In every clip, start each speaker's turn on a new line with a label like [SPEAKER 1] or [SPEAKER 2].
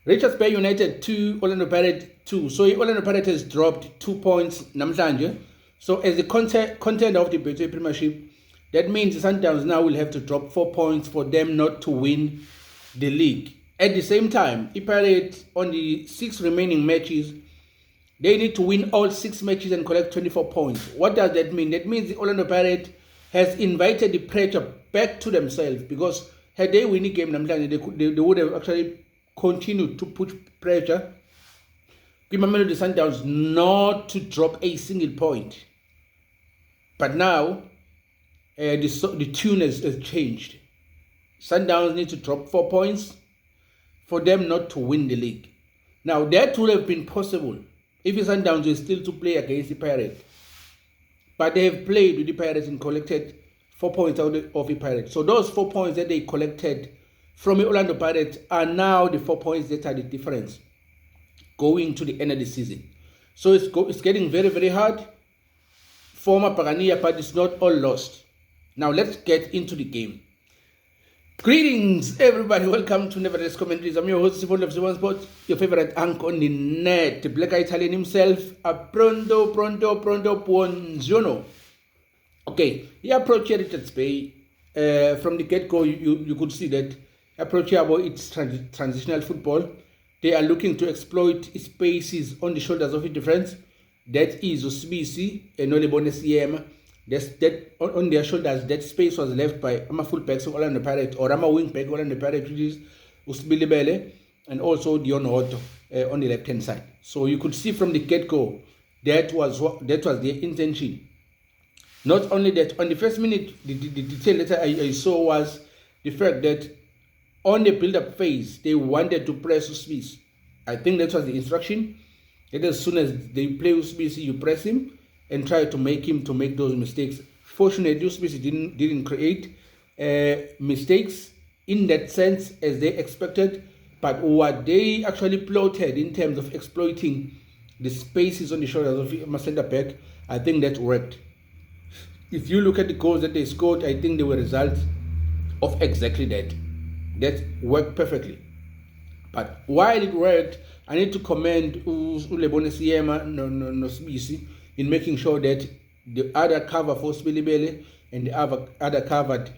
[SPEAKER 1] Richards Bay United 2, Orlando Pirates 2. So Orlando Pirates has dropped 2 points namhlanje. So as the content of the Betway Premiership, that means the Sundowns now will have to drop 4 points for them not to win the league. At the same time, the Pirates on the 6 remaining matches, they need to win all 6 matches and collect 24 points. What does that mean? That means the Orlando Pirates has invited the pressure back to themselves, because had they win the game, they would have actually continued to put pressure on Mamelodi Sundowns not to drop a single point. But now, the tune has changed. Sundowns need to drop 4 points for them not to win the league. Now, that would have been possible if the Sundowns were still to play against the Pirates. But they have played with the Pirates and collected 4 points out of the Pirates. So those 4 points that they collected from the Orlando Pirates are now the 4 points that are the difference going to the end of the season. So it's getting very, very hard for Mapagania, but it's not all lost. Now let's get into the game. Greetings, everybody. Welcome to Nevertheless Commentaries. I'm your host, Sipho of One Sport, your favorite anchor on the net, the black Italian himself, pronto, buongiorno. Okay, the approach here at Richards Bay, from the get-go, you could see that approach here about its transitional football. They are looking to exploit spaces on the shoulders of the defense. That is Usibisi and Olebone Siema. That on their shoulders, that space was left by Ama fullbacks of Orlando Pirates, or Ama wingback of Orlando Pirates, which is Usbilibele, and also Dion Otto on the left hand side. So you could see from the get-go that was their intention. Not only that, on the first minute, the detail that I saw was the fact that on the build-up phase, they wanted to press Usibisi. I think that was the instruction. That as soon as they play Usibisi, you press him and try to make him to make those mistakes. Fortunately, Usibisi didn't create mistakes in that sense as they expected. But what they actually plotted in terms of exploiting the spaces on the shoulders of my centre back, I think that worked. If you look at the goals that they scored, I think they were results of exactly that. That worked perfectly. But while it worked, I need to commend Ulebone Siema no Sibisi in making sure that the other cover for Sbilibele and the other covered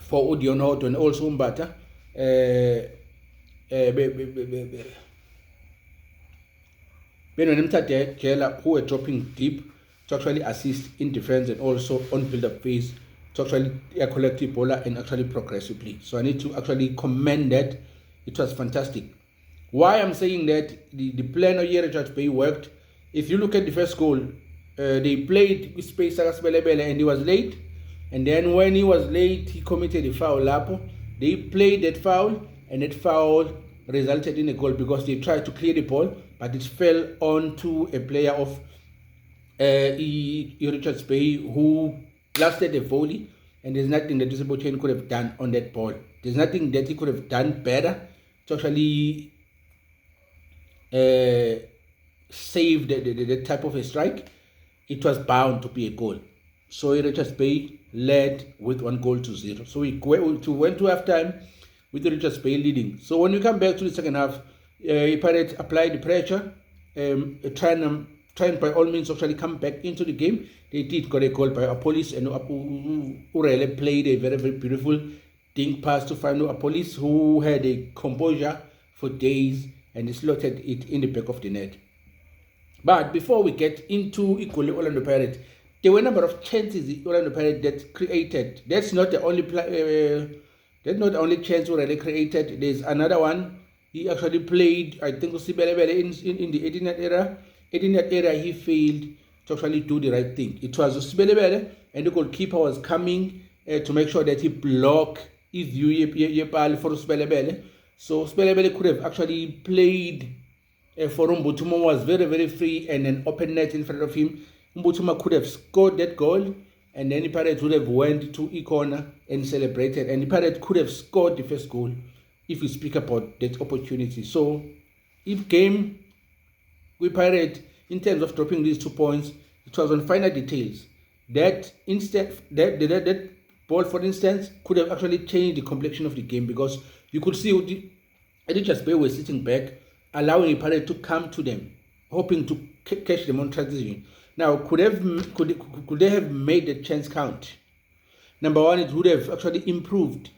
[SPEAKER 1] for Udionoto and also Mbata who were dropping deep to actually assist in defense and also on build-up phase to actually collect the ball and actually progressively. So I need to actually commend that. It was fantastic. Why I'm saying that the plan of Richards Bay worked. If you look at the first goal, they played with Space Belebele and he was late. And then when he was late, he committed a foul. They played that foul, and that foul resulted in a goal because they tried to clear the ball, but it fell onto a player of Richards Bay who blasted a volley. And there's nothing that Jose Bochen could have done on that ball. There's nothing that he could have done better to actually save the type of a strike. It was bound to be a goal. So Richards Bay led with 1-0. So we went to halftime with Richards Bay leading. So when we come back to the second half, Pirates applied the pressure, trying by all means actually come back into the game. They did got a goal by Apolis, and Urele played a very, very beautiful dink pass to find Apolis, who had a composure for days and he slotted it in the back of the net. But before we get into equally Orlando Pirates, there were a number of chances the Orlando Pirates that created. That's not the only chance Urele created. There's another one. He actually played, I think, in the 18th era. 18th era, he failed to actually do the right thing. It was Usibelebele, and the goalkeeper was coming to make sure that he blocked his view for Usibelebele. So Usibelebele could have actually played for Mbutuma, was very, very free and an open net in front of him. Mbutuma could have scored that goal, and then the Pirates would have went to a corner and celebrated. And the Pirates could have scored the first goal if we speak about that opportunity. So if game with Pirates, in terms of dropping these 2 points, it was on finer details. That ball, for instance, could have actually changed the complexion of the game, because you could see Richards Bay were sitting back, allowing Pirates to come to them, hoping to catch them on transition. Now, could they have made the chance count? Number one, it would have actually improved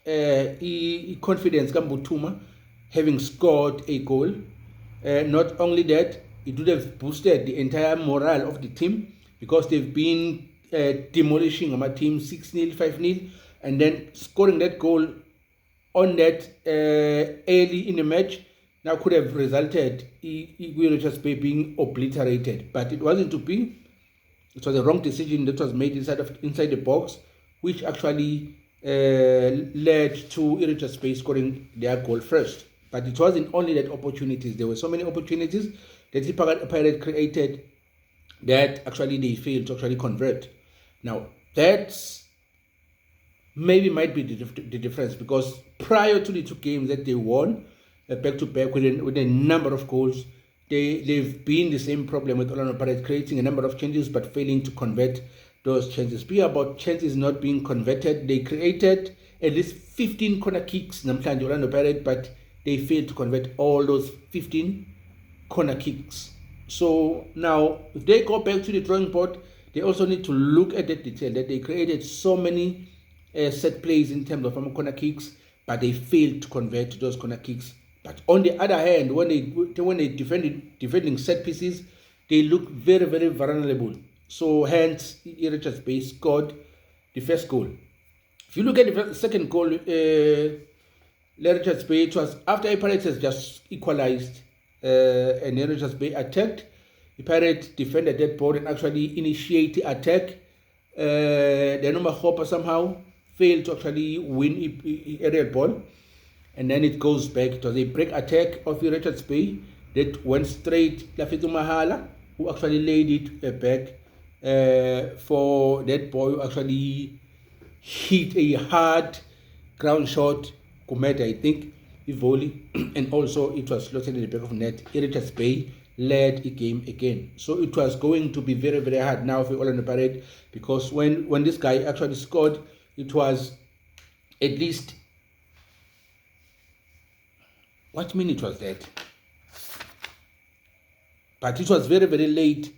[SPEAKER 1] confidence Kambutuma having scored a goal. Not only that, it would have boosted the entire morale of the team because they've been demolishing my team 6-0, 5-0, and then scoring that goal on that early in the match now could have resulted in Richards Bay being obliterated, but it wasn't to be. It was a wrong decision that was made inside the box, which actually led to Richards Bay scoring their goal first. But it wasn't only that opportunities. There were so many opportunities that the Pirates created that actually they failed to actually convert. Now, that's maybe might be the difference, because prior to the two games that they won back-to-back with a number of goals, they've been the same problem with Orlando Pirates, creating a number of changes but failing to convert those chances. Be about chances not being converted. They created at least 15 corner kicks, namhlanje Orlando Pirates, but they failed to convert all those 15 corner kicks. So now, if they go back to the drawing board, they also need to look at that detail that they created so many set plays in terms of corner kicks, but they failed to convert those corner kicks. But on the other hand, when they defending set pieces, they look very, very vulnerable. So hence, Richards Bay scored the first goal. If you look at the second goal, Richards Bay, it was after the Pirates has just equalized and Richards Bay attacked. The Pirates defended that ball and actually initiate the attack. The number Hopper somehow failed to actually win aerial ball, and then it goes back. It was a break attack of the Richards Bay that went straight Lafetu Mahala, who actually laid it back for that boy who actually hit a hard ground shot, Kumeta, I think, the volley, and also it was slotted in the back of net. Richards Bay led the game again. So it was going to be very, very hard now for Orlando Pirates, because when this guy actually scored, it was at least, what minute was that? But it was very, very late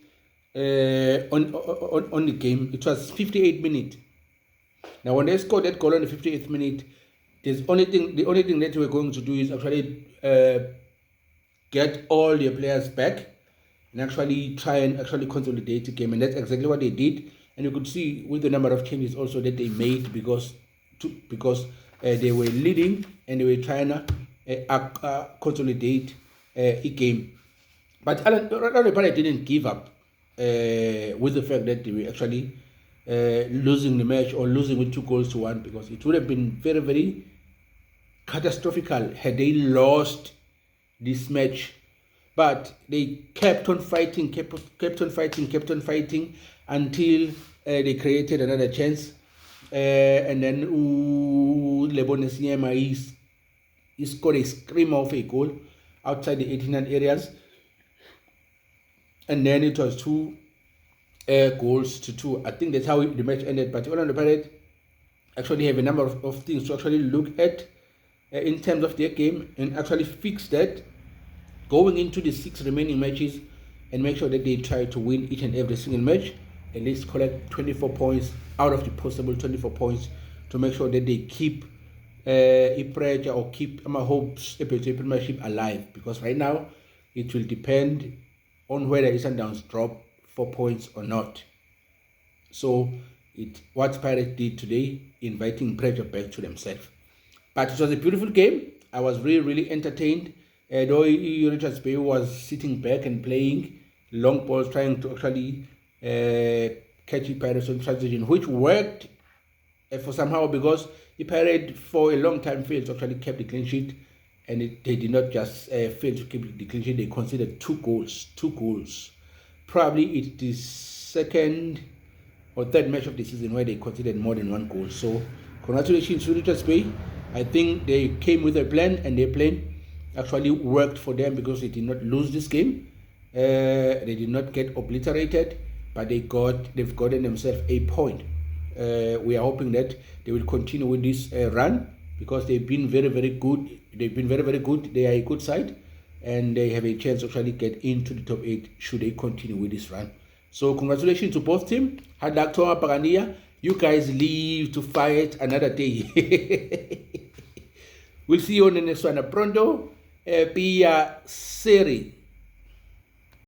[SPEAKER 1] on the game. It was 58 minutes. Now, when they scored that goal on the 58th minute, the only thing that we're going to do is actually get all their players back and actually try and actually consolidate the game, and that's exactly what they did. And you could see with the number of changes also that they made, because they were leading and they were trying to consolidate a game. But Orlando Pirates didn't give up with the fact that they were actually losing the match or losing with 2-1, because it would have been very, very catastrophical had they lost this match. But they kept on fighting until they created another chance, and then Lebone Siema he scored a screamer of a goal outside the 18 areas, and then it was 2-2. I think that's how the match ended. But Orlando Pirates actually have a number of things to actually look at in terms of their game and actually fix that going into the 6 remaining matches, and make sure that they try to win each and every single match, at least collect 24 points out of the possible 24 points, to make sure that they keep a pressure or keep my hopes about the Premiership alive, because right now it will depend on whether Sundowns drop 4 points or not. So what Pirates did today, inviting pressure back to themselves. But it was a beautiful game. I was really, really entertained. Though Richards Bay was sitting back and playing long balls, trying to actually catch the Pirates on transition, which worked for somehow, because the Pirates for a long time failed to actually keep the clean sheet, and they did not just fail to keep the clean sheet, they conceded 2 goals. Probably it's the second or third match of the season where they conceded more than 1 goal. So congratulations to Richards Bay. I think they came with a plan, and their plan actually worked for them, because they did not lose this game. They did not get obliterated, but they've gotten themselves a point. We are hoping that they will continue with this run, because they've been very, very good they've been very, very good. They are a good side, and they have a chance to actually get into the top 8 should they continue with this run. So congratulations to both teams. Hard luck to our Pagania. You guys live to fight another day. We'll see you on the next one. Pronto, Pia Seri.